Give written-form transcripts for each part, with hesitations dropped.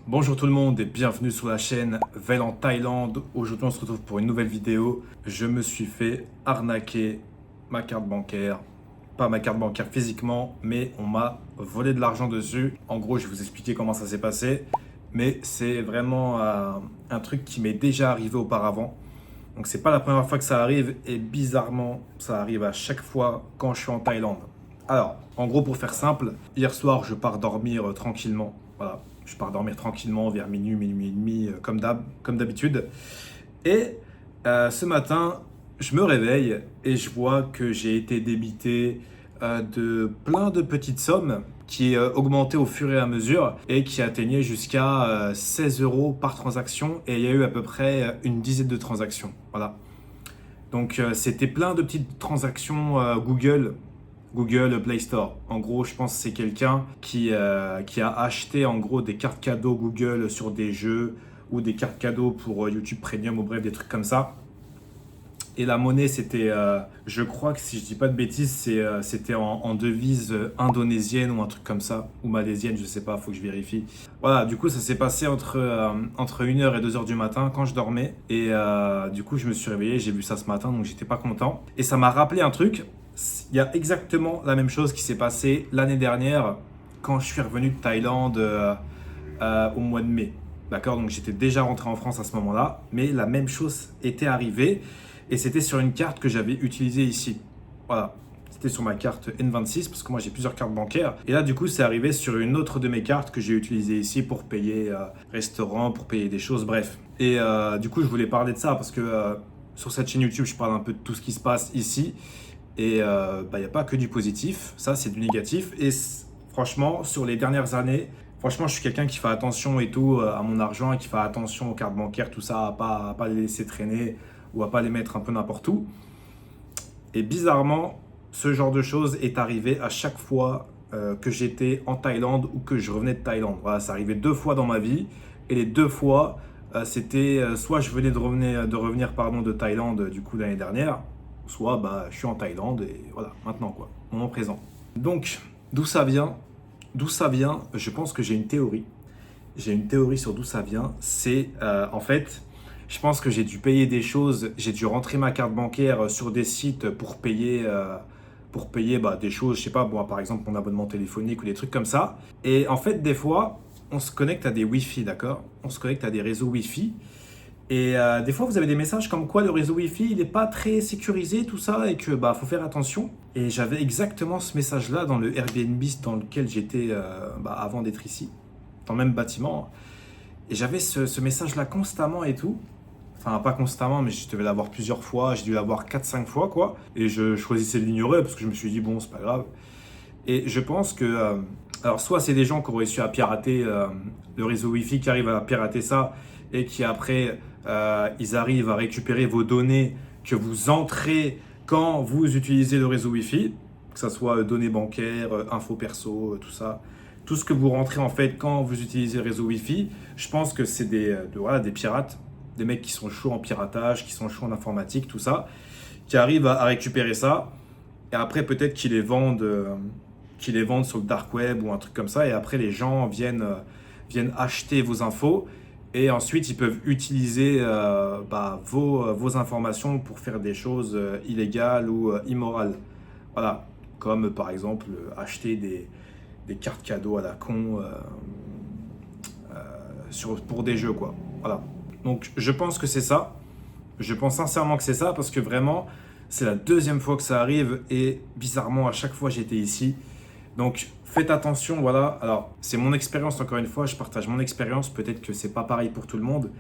Bonjour tout le monde et bienvenue sur la chaîne Vel en Thaïlande. Aujourd'hui on se retrouve pour une nouvelle vidéo. Je me suis fait arnaquer ma carte bancaire. Pas ma carte bancaire physiquement, mais on m'a volé de l'argent dessus. En gros, je vais vous expliquer comment ça s'est passé. Mais c'est vraiment un truc qui m'est déjà arrivé auparavant. Donc c'est pas la première fois que ça arrive et bizarrement, ça arrive à chaque fois quand je suis en Thaïlande. Alors, en gros, pour faire simple, hier soir, je pars dormir tranquillement. Voilà, je pars dormir tranquillement vers minuit, minuit et demi, comme d'habitude. Et ce matin, je me réveille et je vois que j'ai été débité de plein de petites sommes qui augmentaient au fur et à mesure et qui atteignaient jusqu'à 16 euros par transaction. Et il y a eu à peu près une dizaine de transactions. Voilà. Donc c'était plein de petites transactions Google Play Store. En gros, je pense que c'est quelqu'un qui a acheté en gros des cartes cadeaux Google sur des jeux ou des cartes cadeaux pour YouTube Premium ou bref des trucs comme ça. Et la monnaie, c'était, je crois que si je dis pas de bêtises, c'était en devise indonésienne ou un truc comme ça, ou malaisienne, je sais pas, faut que je vérifie. Voilà, du coup, ça s'est passé entre 1 heure et 2 heures du matin quand je dormais. Et du coup, je me suis réveillé, j'ai vu ça ce matin, donc j'étais pas content. Et ça m'a rappelé un truc, il y a exactement la même chose qui s'est passé l'année dernière quand je suis revenu de Thaïlande au mois de mai. D'accord, donc j'étais déjà rentré en France à ce moment-là, mais la même chose était arrivée. Et c'était sur une carte que j'avais utilisée ici. Voilà. C'était sur ma carte N26 parce que moi j'ai plusieurs cartes bancaires. Et là du coup c'est arrivé sur une autre de mes cartes que j'ai utilisée ici pour payer restaurant, pour payer des choses, bref. Et du coup je voulais parler de ça parce que sur cette chaîne YouTube je parle un peu de tout ce qui se passe ici. Et il n'y a pas que du positif, ça c'est du négatif. Et franchement sur les dernières années, franchement je suis quelqu'un qui fait attention et tout à mon argent et qui fait attention aux cartes bancaires, tout ça, à pas les laisser traîner ou à pas les mettre un peu n'importe où. Et bizarrement, ce genre de choses est arrivé à chaque fois que j'étais en Thaïlande ou que je revenais de Thaïlande. Voilà, ça arrivait 2 fois dans ma vie. Et les 2 fois, c'était soit je venais de revenir pardon, de Thaïlande du coup l'année dernière, soit bah, je suis en Thaïlande et voilà, maintenant quoi, moment présent. Donc, d'où ça vient? D'où ça vient? Je pense que j'ai une théorie. J'ai une théorie sur d'où ça vient. C'est en fait, je pense que j'ai dû payer des choses, j'ai dû rentrer ma carte bancaire sur des sites pour payer bah, des choses, je sais pas, bon, par exemple mon abonnement téléphonique ou des trucs comme ça. Et en fait, des fois, on se connecte à des Wi-Fi, d'accord? On se connecte à des réseaux Wi-Fi. Et des fois, vous avez des messages comme quoi le réseau Wi-Fi, il n'est pas très sécurisé, tout ça, et que bah faut faire attention. Et j'avais exactement ce message-là dans le Airbnb dans lequel j'étais bah, avant d'être ici, dans le même bâtiment. Et j'avais ce message-là constamment et tout. Enfin, pas constamment, mais je devais l'avoir plusieurs fois. J'ai dû l'avoir 4 5 fois, quoi. Et je choisissais de l'ignorer parce que je me suis dit, bon, c'est pas grave. Et je pense que. Alors, soit c'est des gens qui ont réussi à pirater le réseau Wi-Fi, qui arrivent à pirater ça et qui après, ils arrivent à récupérer vos données que vous entrez quand vous utilisez le réseau Wi-Fi, que ce soit données bancaires, infos perso, tout ça. Tout ce que vous rentrez en fait quand vous utilisez le réseau Wi-Fi, je pense que c'est voilà, des pirates, des mecs qui sont chauds en piratage, qui sont chauds en informatique, tout ça, qui arrivent à récupérer ça. Et après, peut-être qu'ils les vendent sur le dark web ou un truc comme ça. Et après, les gens viennent acheter vos infos. Et ensuite, ils peuvent utiliser bah, vos informations pour faire des choses illégales ou immorales. Voilà. Comme par exemple acheter des cartes cadeaux à la con pour des jeux, quoi. Voilà. Donc, je pense que c'est ça. Je pense sincèrement que c'est ça parce que vraiment, c'est la deuxième fois que ça arrive et bizarrement, à chaque fois, j'étais ici. Donc, faites attention, voilà. Alors, c'est mon expérience, encore une fois, je partage mon expérience. Peut-être que c'est pas pareil pour tout le monde,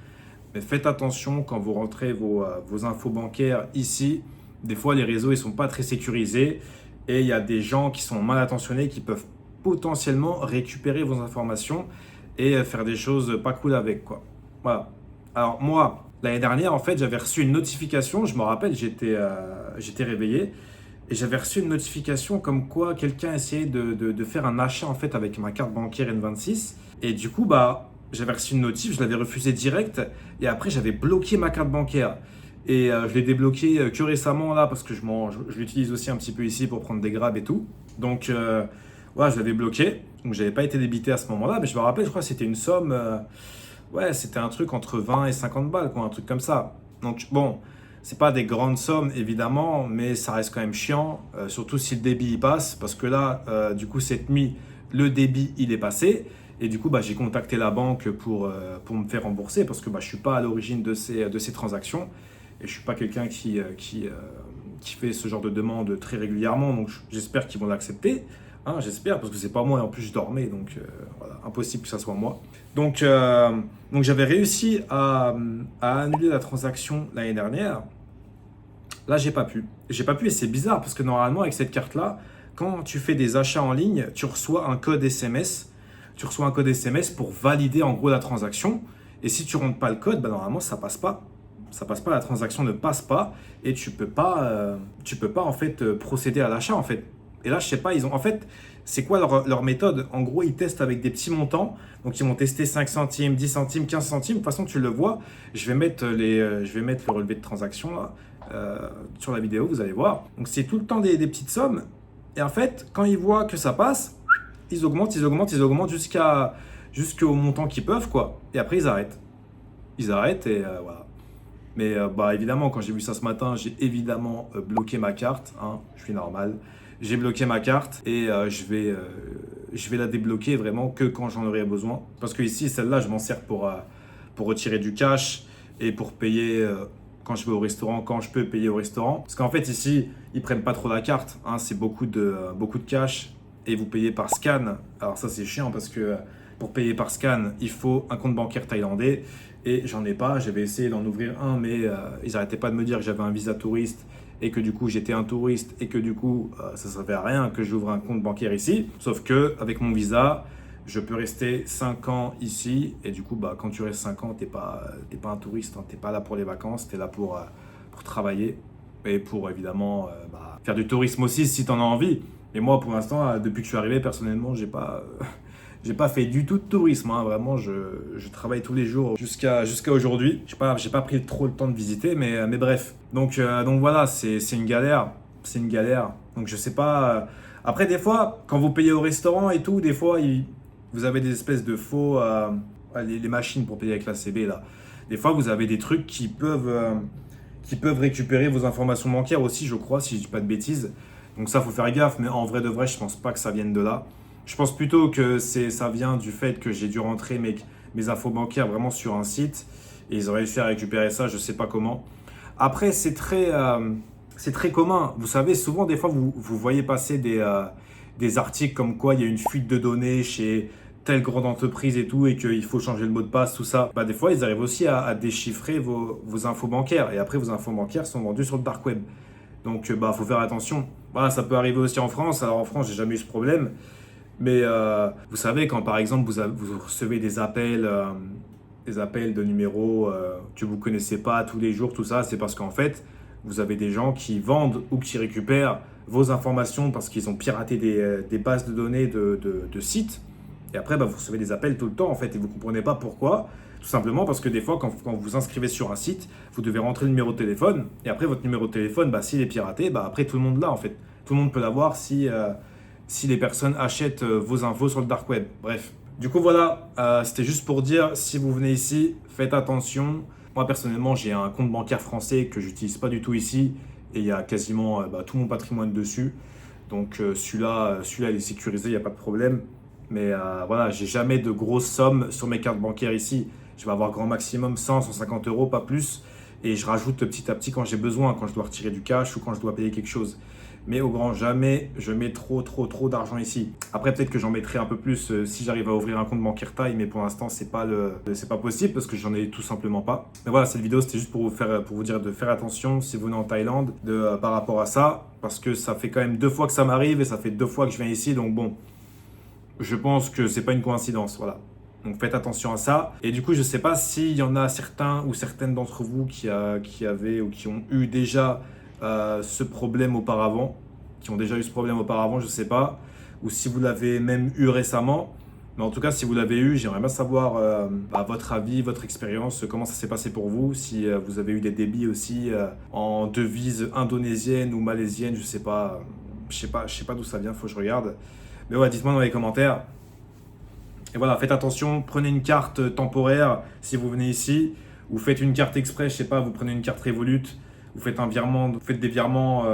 mais faites attention quand vous rentrez vos infos bancaires ici. Des fois, les réseaux, ils sont pas très sécurisés et il y a des gens qui sont mal intentionnés qui peuvent potentiellement récupérer vos informations et faire des choses pas cool avec, quoi. Voilà. Alors, moi, l'année dernière, en fait, j'avais reçu une notification. Je me rappelle, j'étais réveillé et j'avais reçu une notification comme quoi quelqu'un essayait de faire un achat en fait avec ma carte bancaire N26. Et du coup, bah, j'avais reçu une notif, je l'avais refusé direct et après j'avais bloqué ma carte bancaire. Et je l'ai débloqué que récemment là parce que je l'utilise aussi un petit peu ici pour prendre des grabs et tout. Donc voilà, je l'avais bloqué. Donc j'avais pas été débité à ce moment-là, mais je me rappelle, je crois que c'était une somme, ouais, c'était un truc entre 20 et 50 balles, quoi, un truc comme ça. Donc bon, c'est pas des grandes sommes évidemment, mais ça reste quand même chiant, surtout si le débit y passe, parce que là, du coup, cette nuit, le débit il est passé. Et du coup, bah, j'ai contacté la banque pour me faire rembourser parce que bah, je ne suis pas à l'origine de ces transactions et je ne suis pas quelqu'un qui fait ce genre de demande très régulièrement. Donc j'espère qu'ils vont l'accepter. Hein, j'espère parce que c'est pas moi et en plus je dormais. Donc voilà, impossible que ça soit moi. Donc j'avais réussi à annuler la transaction l'année dernière. Là, j'ai pas pu. J'ai pas pu et c'est bizarre parce que normalement, avec cette carte-là, quand tu fais des achats en ligne, tu reçois un code SMS. Tu reçois un code SMS pour valider en gros la transaction. Et si tu rentres pas le code, bah, normalement, ça passe pas. Ça passe pas, la transaction ne passe pas et tu peux pas en fait procéder à l'achat en fait. Et là, je sais pas, ils ont en fait, c'est quoi leur méthode? En gros, ils testent avec des petits montants. Donc, ils vont tester 5 centimes, 10 centimes, 15 centimes. De toute façon, tu le vois. Je vais mettre le relevé de transaction là, sur la vidéo, vous allez voir. Donc, c'est tout le temps des petites sommes. Et en fait, quand ils voient que ça passe, ils augmentent, ils augmentent, ils augmentent jusqu'au montant qu'ils peuvent, quoi. Et après, ils arrêtent. Ils arrêtent et voilà. Mais bah, évidemment, quand j'ai vu ça ce matin, j'ai évidemment bloqué ma carte. Hein, je suis normal. J'ai bloqué ma carte et je vais la débloquer vraiment que quand j'en aurai besoin. Parce que ici, celle-là, je m'en sers pour retirer du cash et pour payer quand je vais au restaurant, quand je peux payer au restaurant. Parce qu'en fait, ici, ils prennent pas trop la carte. Hein, c'est beaucoup de cash et vous payez par scan. Alors ça, c'est chiant parce que pour payer par scan, il faut un compte bancaire thaïlandais et j'en ai pas. J'avais essayé d'en ouvrir un, mais ils n'arrêtaient pas de me dire que j'avais un visa touriste et que du coup j'étais un touriste et que du coup ça ne servait à rien que j'ouvre un compte bancaire ici. Sauf que avec mon visa, je peux rester 5 ans ici et du coup bah, quand tu restes 5 ans, t'es pas un touriste, hein, t'es pas là pour les vacances, tu es là pour travailler et pour évidemment bah, faire du tourisme aussi si tu en as envie. Et moi pour l'instant, depuis que je suis arrivé, personnellement, j'ai pas fait du tout de tourisme, hein. Vraiment, je travaille tous les jours jusqu'à aujourd'hui. J'ai pas pris trop le temps de visiter, mais bref. Donc voilà, c'est une galère. C'est une galère. Donc je sais pas. Après, des fois, quand vous payez au restaurant et tout, des fois, vous avez des espèces de faux. Les machines pour payer avec la CB, là. Des fois, vous avez des trucs qui peuvent récupérer vos informations bancaires aussi, je crois, si je dis pas de bêtises. Donc ça, faut faire gaffe, mais en vrai de vrai, je pense pas que ça vienne de là. Je pense plutôt que ça vient du fait que j'ai dû rentrer mes infos bancaires vraiment sur un site et ils ont réussi à récupérer ça, je sais pas comment. Après, c'est très commun. Vous savez, souvent, des fois, vous voyez passer des articles comme quoi il y a une fuite de données chez telle grande entreprise et tout et qu'il faut changer le mot de passe, tout ça. Bah, des fois, ils arrivent aussi à déchiffrer vos infos bancaires et après, vos infos bancaires sont vendues sur le dark web. Donc, bah, faut faire attention. Voilà, ça peut arriver aussi en France. Alors, en France, j'ai jamais eu ce problème. Mais vous savez, quand par exemple vous recevez des appels de numéros que vous ne connaissez pas tous les jours, tout ça, c'est parce qu'en fait, vous avez des gens qui vendent ou qui récupèrent vos informations parce qu'ils ont piraté des bases de données de sites. Et après, bah, vous recevez des appels tout le temps en fait et vous ne comprenez pas pourquoi. Tout simplement parce que des fois, quand vous vous inscrivez sur un site, vous devez rentrer le numéro de téléphone et après votre numéro de téléphone, bah, s'il est piraté, bah, après tout le monde l'a en fait. Tout le monde peut l'avoir si les personnes achètent vos infos sur le dark web. Bref. Du coup, voilà, c'était juste pour dire, si vous venez ici, faites attention. Moi, personnellement, j'ai un compte bancaire français que j'utilise pas du tout ici et il y a quasiment bah, tout mon patrimoine dessus. Donc, celui-là, il est sécurisé, il n'y a pas de problème. Mais voilà, j'ai jamais de grosses sommes sur mes cartes bancaires ici. Je vais avoir grand maximum 100, 150 euros, pas plus. Et je rajoute petit à petit quand j'ai besoin, quand je dois retirer du cash ou quand je dois payer quelque chose. Mais au grand jamais, je mets trop d'argent ici. Après, peut-être que j'en mettrai un peu plus si j'arrive à ouvrir un compte bancaire Thaï, mais pour l'instant, c'est pas possible parce que j'en ai tout simplement pas. Mais voilà, cette vidéo, c'était juste pour vous dire de faire attention si vous venez en Thaïlande par rapport à ça, parce que ça fait quand même 2 fois que ça m'arrive et ça fait 2 fois que je viens ici, donc bon, je pense que c'est pas une coïncidence, voilà. Donc faites attention à ça. Et du coup, je sais pas s'il y en a certains ou certaines d'entre vous qui avaient ou qui ont eu déjà ce problème auparavant, qui ont déjà eu ce problème auparavant, je sais pas, ou si vous l'avez même eu récemment. Mais en tout cas, si vous l'avez eu, j'aimerais bien savoir votre avis, votre expérience, comment ça s'est passé pour vous, si vous avez eu des débits aussi en devise indonésienne ou malaisienne, je sais pas d'où ça vient, faut que je regarde. Mais ouais, dites-moi dans les commentaires. Et voilà, faites attention, prenez une carte temporaire si vous venez ici, ou faites une carte express, je sais pas, vous prenez une carte Revolut, vous faites un virement, vous faites des virements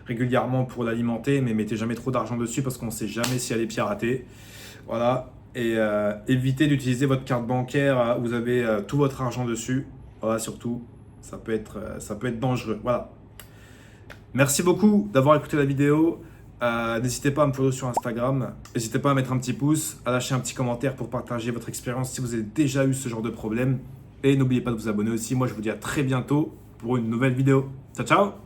régulièrement pour l'alimenter, mais mettez jamais trop d'argent dessus parce qu'on ne sait jamais si elle est piratée. Voilà, et évitez d'utiliser votre carte bancaire où vous avez tout votre argent dessus. Voilà, surtout, ça peut être dangereux. Voilà. Merci beaucoup d'avoir écouté la vidéo. N'hésitez pas à me follow sur Instagram. N'hésitez pas à mettre un petit pouce, à lâcher un petit commentaire pour partager votre expérience si vous avez déjà eu ce genre de problème. Et n'oubliez pas de vous abonner aussi. Moi, je vous dis à très bientôt pour une nouvelle vidéo. Ciao, ciao!